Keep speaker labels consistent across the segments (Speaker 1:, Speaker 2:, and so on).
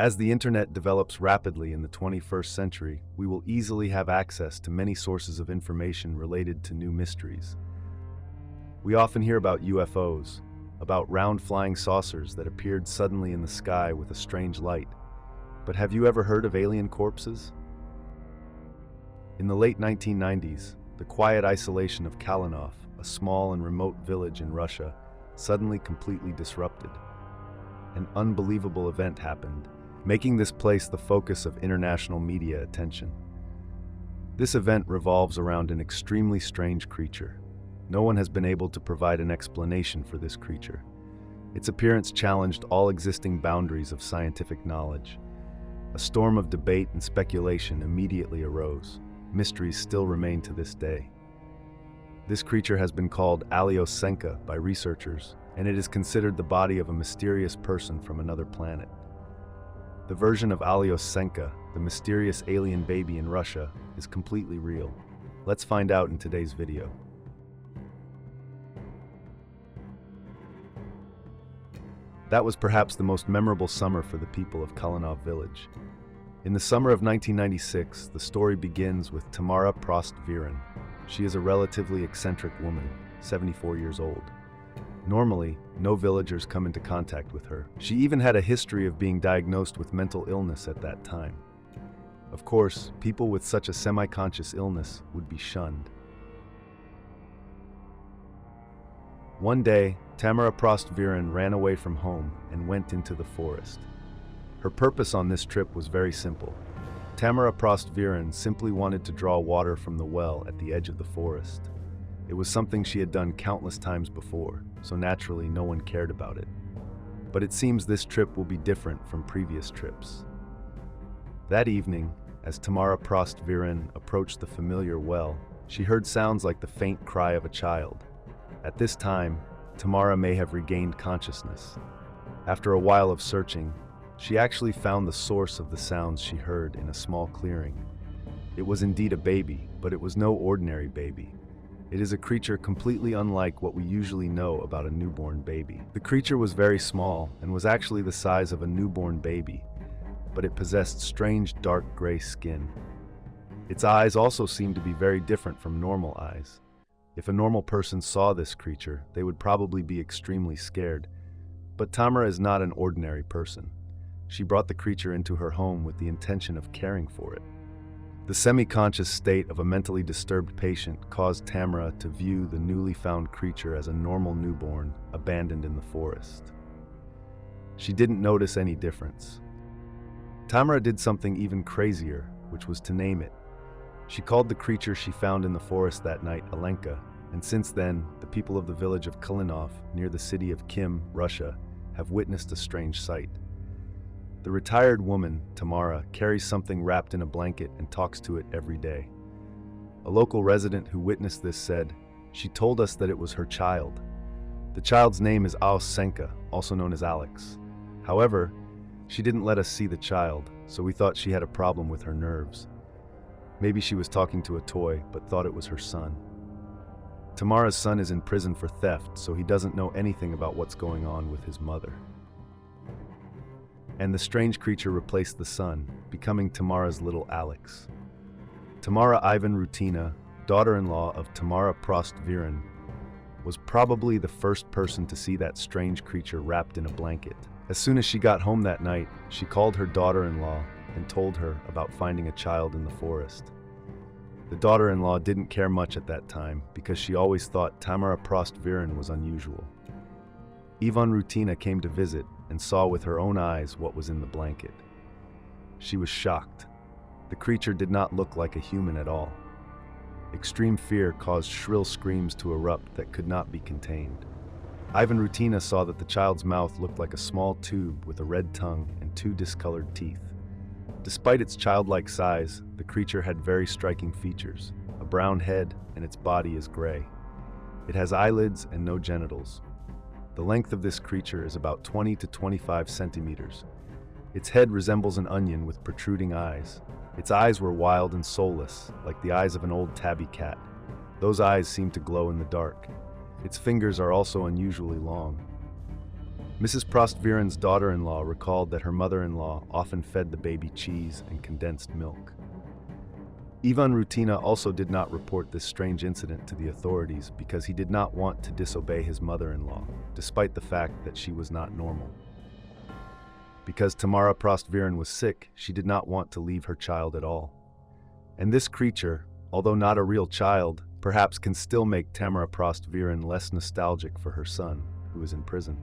Speaker 1: As the internet develops rapidly in the 21st century, we will easily have access to many sources of information related to new mysteries. We often hear about UFOs, about round flying saucers that appeared suddenly in the sky with a strange light. But have you ever heard of alien corpses? In the late 1990s, the quiet isolation of Kalinov, a small and remote village in Russia, suddenly completely disrupted. An unbelievable event happened, making this place the focus of international media attention. This event revolves around an extremely strange creature. No one has been able to provide an explanation for this creature. Its appearance challenged all existing boundaries of scientific knowledge. A storm of debate and speculation immediately arose. Mysteries still remain to this day. This creature has been called Aliosenka by researchers, and it is considered the body of a mysterious person from another planet. The version of Aliosenka, the mysterious alien baby in Russia, is completely real. Let's find out in today's video. That was perhaps the most memorable summer for the people of Kalinov village. In the summer of 1996, the story begins with Tamara Prost-Virin. She is a relatively eccentric woman, 74 years old. Normally, no villagers come into contact with her. She even had a history of being diagnosed with mental illness at that time. Of course, people with such a semi-conscious illness would be shunned. One day, Tamara Prost-Virin ran away from home and went into the forest. Her purpose on this trip was very simple. Tamara Prost-Virin simply wanted to draw water from the well at the edge of the forest. It was something she had done countless times before, so naturally no one cared about it. But it seems this trip will be different from previous trips. That evening, as Tamara Prost-Virin approached the familiar well, she heard sounds like the faint cry of a child. At this time, Tamara may have regained consciousness. After a while of searching, she actually found the source of the sounds she heard in a small clearing. It was indeed a baby, but it was no ordinary baby. It is a creature completely unlike what we usually know about a newborn baby. The creature was very small and was actually the size of a newborn baby, but it possessed strange dark gray skin. Its eyes also seemed to be very different from normal eyes. If a normal person saw this creature, they would probably be extremely scared. But Tamara is not an ordinary person. She brought the creature into her home with the intention of caring for it. The semi-conscious state of a mentally disturbed patient caused Tamara to view the newly found creature as a normal newborn abandoned in the forest. She didn't notice any difference. Tamara did something even crazier, which was to name it. She called the creature she found in the forest that night Alenka, and since then, the people of the village of Kalinov, near the city of Kim, Russia, have witnessed a strange sight. The retired woman, Tamara, carries something wrapped in a blanket and talks to it every day. A local resident who witnessed this said, "She told us that it was her child." The child's name is Aliosenka, also known as Alex. However, she didn't let us see the child, so we thought she had a problem with her nerves. Maybe she was talking to a toy, but thought it was her son. Tamara's son is in prison for theft, so he doesn't know anything about what's going on with his mother. And the strange creature replaced the son, becoming Tamara's little Alex. Tamara Ivan Rutina, daughter-in-law of Tamara Prost-Virin, was probably the first person to see that strange creature wrapped in a blanket. As soon as she got home that night, she called her daughter-in-law and told her about finding a child in the forest. The daughter-in-law didn't care much at that time because she always thought Tamara Prost-Virin was unusual. Ivan Rutina came to visit and saw with her own eyes what was in the blanket. She was shocked. The creature did not look like a human at all. Extreme fear caused shrill screams to erupt that could not be contained. Ivan Rutina saw that the child's mouth looked like a small tube with a red tongue and two discolored teeth. Despite its childlike size, the creature had very striking features. A brown head, and its body is gray. It has eyelids and no genitals. The length of this creature is about 20 to 25 centimeters. Its head resembles an onion with protruding eyes. Its eyes were wild and soulless, like the eyes of an old tabby cat. Those eyes seem to glow in the dark. Its fingers are also unusually long. Mrs. Prostviren's daughter-in-law recalled that her mother-in-law often fed the baby cheese and condensed milk. Ivan Rutina also did not report this strange incident to the authorities because he did not want to disobey his mother-in-law, despite the fact that she was not normal. Because Tamara Prostviren was sick, she did not want to leave her child at all. And this creature, although not a real child, perhaps can still make Tamara Prostviren less nostalgic for her son, who is in prison.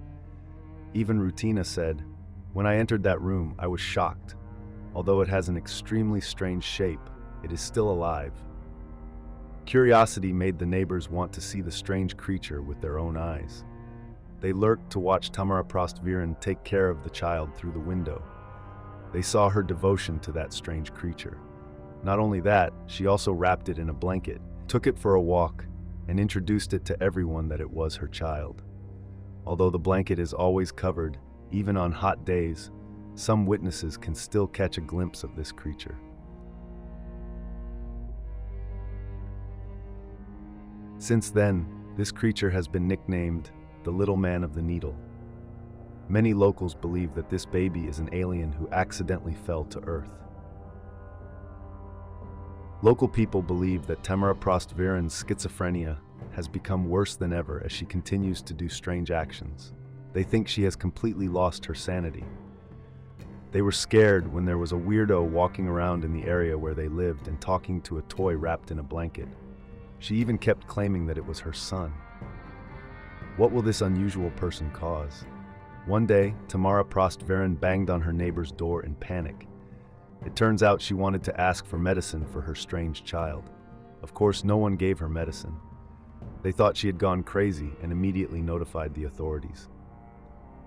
Speaker 1: Even Rutina said, "When I entered that room, I was shocked. Although it has an extremely strange shape, it is still alive." Curiosity made the neighbors want to see the strange creature with their own eyes. They lurked to watch Tamara Prostviren take care of the child through the window. They saw her devotion to that strange creature. Not only that, she also wrapped it in a blanket, took it for a walk, and introduced it to everyone that it was her child. Although the blanket is always covered, even on hot days, some witnesses can still catch a glimpse of this creature. Since then, this creature has been nicknamed the Little Man of the Needle. Many locals believe that this baby is an alien who accidentally fell to Earth. Local people believe that Tamara Prostviren's schizophrenia has become worse than ever as she continues to do strange actions. They think she has completely lost her sanity. They were scared when there was a weirdo walking around in the area where they lived and talking to a toy wrapped in a blanket. She even kept claiming that it was her son. What will this unusual person cause? One day, Tamara Prostviren banged on her neighbor's door in panic. It turns out she wanted to ask for medicine for her strange child. Of course, no one gave her medicine. They thought she had gone crazy and immediately notified the authorities.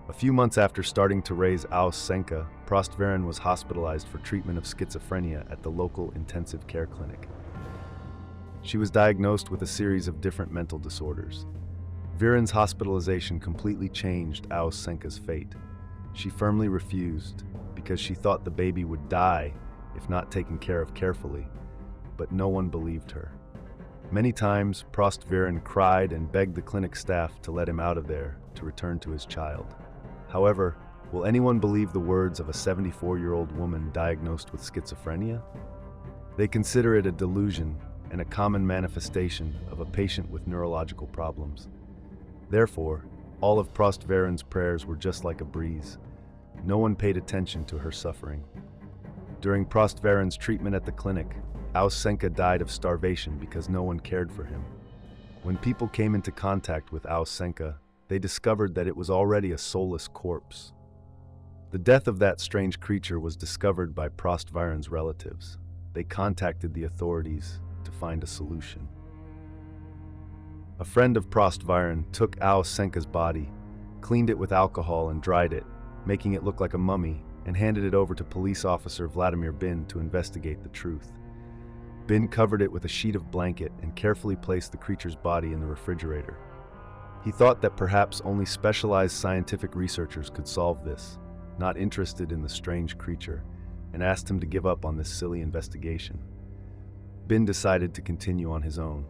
Speaker 1: A few months after starting to raise Aus Senka, Prostviren was hospitalized for treatment of schizophrenia at the local intensive care clinic. She was diagnosed with a series of different mental disorders. Viren's hospitalization completely changed Aus Senka's fate. She firmly refused because she thought the baby would die if not taken care of carefully, but no one believed her. Many times, Prostviren cried and begged the clinic staff to let him out of there to return to his child. However, will anyone believe the words of a 74-year-old woman diagnosed with schizophrenia? They consider it a delusion and a common manifestation of a patient with neurological problems. Therefore, all of Prostviren's prayers were just like a breeze. No one paid attention to her suffering. During Prostviren's treatment at the clinic, Aus Senka died of starvation because no one cared for him. When people came into contact with Aus Senka, they discovered that it was already a soulless corpse. The death of that strange creature was discovered by Prostviren's relatives. They contacted the authorities to find a solution. A friend of Prostviren took Aus Senka's body, cleaned it with alcohol and dried it, making it look like a mummy, and handed it over to police officer Vladimir Bin to investigate the truth. Bin covered it with a sheet of blanket and carefully placed the creature's body in the refrigerator. He thought that perhaps only specialized scientific researchers could solve this, not interested in the strange creature, and asked him to give up on this silly investigation. Bin decided to continue on his own.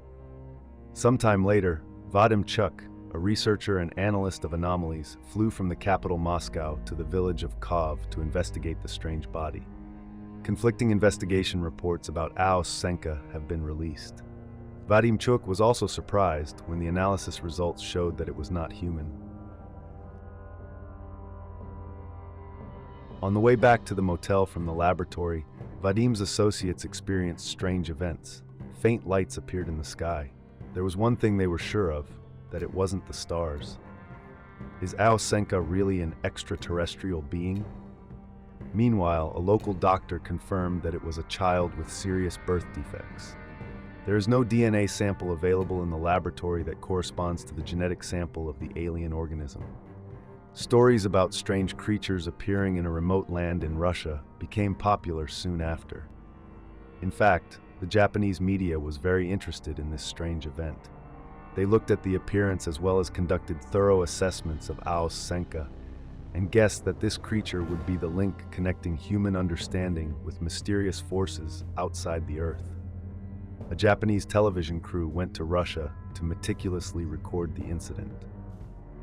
Speaker 1: Sometime later, Vadim Chuk, a researcher and analyst of anomalies, flew from the capital Moscow to the village of Kov to investigate the strange body. Conflicting investigation reports about Aus Senka have been released. Vadim Chuk was also surprised when the analysis results showed that it was not human. On the way back to the motel from the laboratory, Vadim's associates experienced strange events. Faint lights appeared in the sky. There was one thing they were sure of, that it wasn't the stars. Is Aus Senka really an extraterrestrial being? Meanwhile, a local doctor confirmed that it was a child with serious birth defects. There is no DNA sample available in the laboratory that corresponds to the genetic sample of the alien organism. Stories about strange creatures appearing in a remote land in Russia became popular soon after. In fact, the Japanese media was very interested in this strange event. They looked at the appearance as well as conducted thorough assessments of Aus Senka and guessed that this creature would be the link connecting human understanding with mysterious forces outside the Earth. A Japanese television crew went to Russia to meticulously record the incident.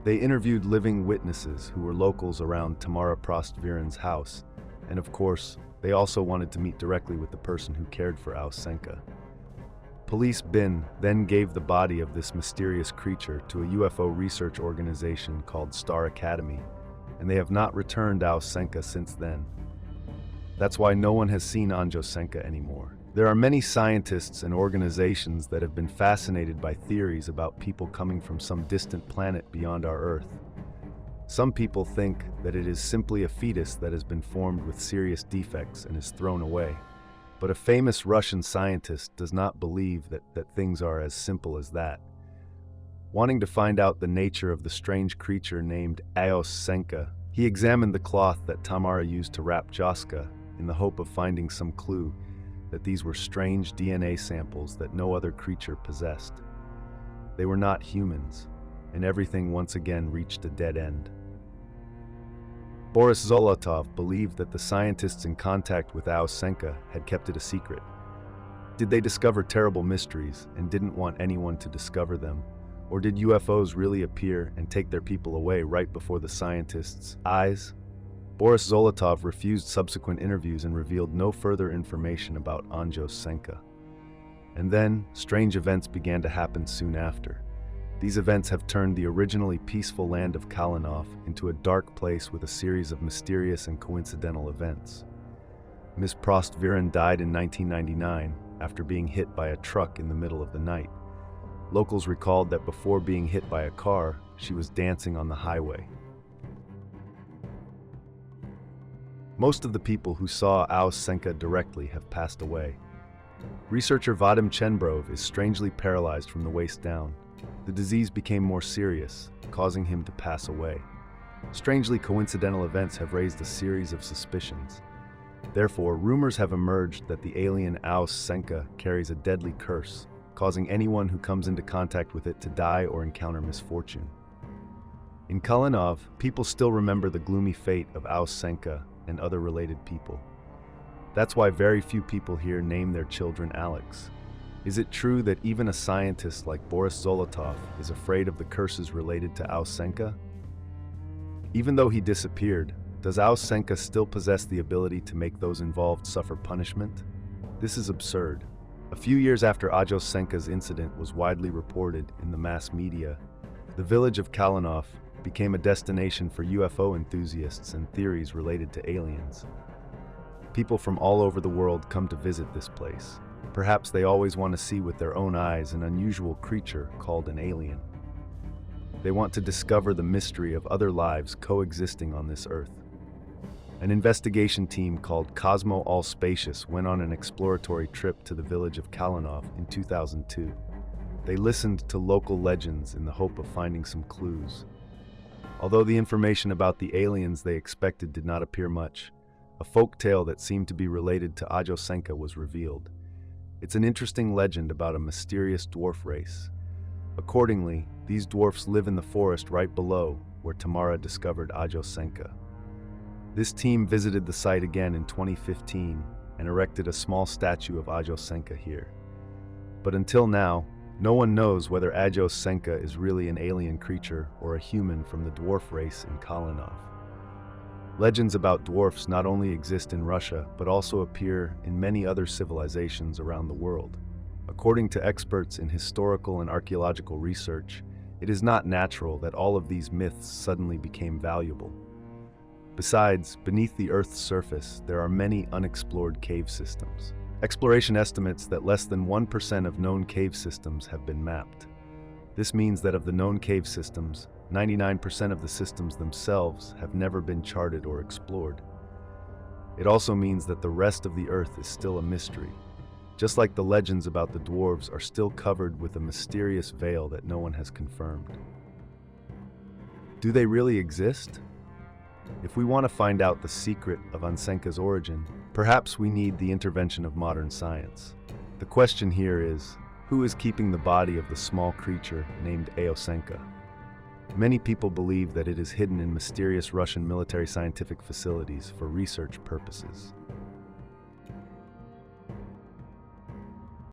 Speaker 1: They interviewed living witnesses who were locals around Tamara Prost-Viren's house, and of course, they also wanted to meet directly with the person who cared for Ausenka. Police then gave the body of this mysterious creature to a UFO research organization called Star Academy, and they have not returned Ausenka since then. That's why no one has seen Ausenka anymore. There are many scientists and organizations that have been fascinated by theories about people coming from some distant planet beyond our Earth. Some people think that it is simply a fetus that has been formed with serious defects and is thrown away. But a famous Russian scientist does not believe that things are as simple as that. Wanting to find out the nature of the strange creature named Ausenka, he examined the cloth that Tamara used to wrap Joska in the hope of finding some clue that these were strange DNA samples that no other creature possessed. They were not humans, and everything once again reached a dead end. Boris Zolotov believed that the scientists in contact with Ausenka had kept it a secret. Did they discover terrible mysteries and didn't want anyone to discover them? Or did UFOs really appear and take their people away right before the scientists' eyes? Boris Zolotov refused subsequent interviews and revealed no further information about Ausenka. And then, strange events began to happen soon after. These events have turned the originally peaceful land of Kalinov into a dark place with a series of mysterious and coincidental events. Ms. Prost-Viren died in 1999 after being hit by a truck in the middle of the night. Locals recalled that before being hit by a car, she was dancing on the highway. Most of the people who saw Ausenka directly have passed away. Researcher Vadim Chenbrov is strangely paralyzed from the waist down. The disease became more serious, causing him to pass away. Strangely coincidental events have raised a series of suspicions. Therefore, rumors have emerged that the alien Ausenka carries a deadly curse, causing anyone who comes into contact with it to die or encounter misfortune. In Kalinov, people still remember the gloomy fate of Ausenka and other related people. That's why very few people here name their children Alex. Is it true that even a scientist like Boris Zolotov is afraid of the curses related to Ausenka? Even though he disappeared, does Ausenka still possess the ability to make those involved suffer punishment? This is absurd. A few years after Ausenka's incident was widely reported in the mass media, the village of Kalinov became a destination for UFO enthusiasts and theories related to aliens. People from all over the world come to visit this place. Perhaps they always want to see with their own eyes an unusual creature called an alien. They want to discover the mystery of other lives coexisting on this Earth. An investigation team called Cosmo All-Spacious went on an exploratory trip to the village of Kalinov in 2002. They listened to local legends in the hope of finding some clues. Although the information about the aliens they expected did not appear much, a folk tale that seemed to be related to Ausenka was revealed. It's an interesting legend about a mysterious dwarf race. Accordingly, these dwarfs live in the forest right below where Tamara discovered Ausenka. This team visited the site again in 2015 and erected a small statue of Ausenka here. But until now, no one knows whether Ausenka is really an alien creature or a human from the dwarf race in Kalinov. Legends about dwarfs not only exist in Russia, but also appear in many other civilizations around the world. According to experts in historical and archaeological research, it is not natural that all of these myths suddenly became valuable. Besides, beneath the Earth's surface, there are many unexplored cave systems. Exploration estimates that less than 1% of known cave systems have been mapped. This means that of the known cave systems, 99% of the systems themselves have never been charted or explored. It also means that the rest of the Earth is still a mystery, just like the legends about the dwarves are still covered with a mysterious veil that no one has confirmed. Do they really exist? If we want to find out the secret of Ausenka's origin, perhaps we need the intervention of modern science. The question here is, who is keeping the body of the small creature named Ausenka? Many people believe that it is hidden in mysterious Russian military scientific facilities for research purposes.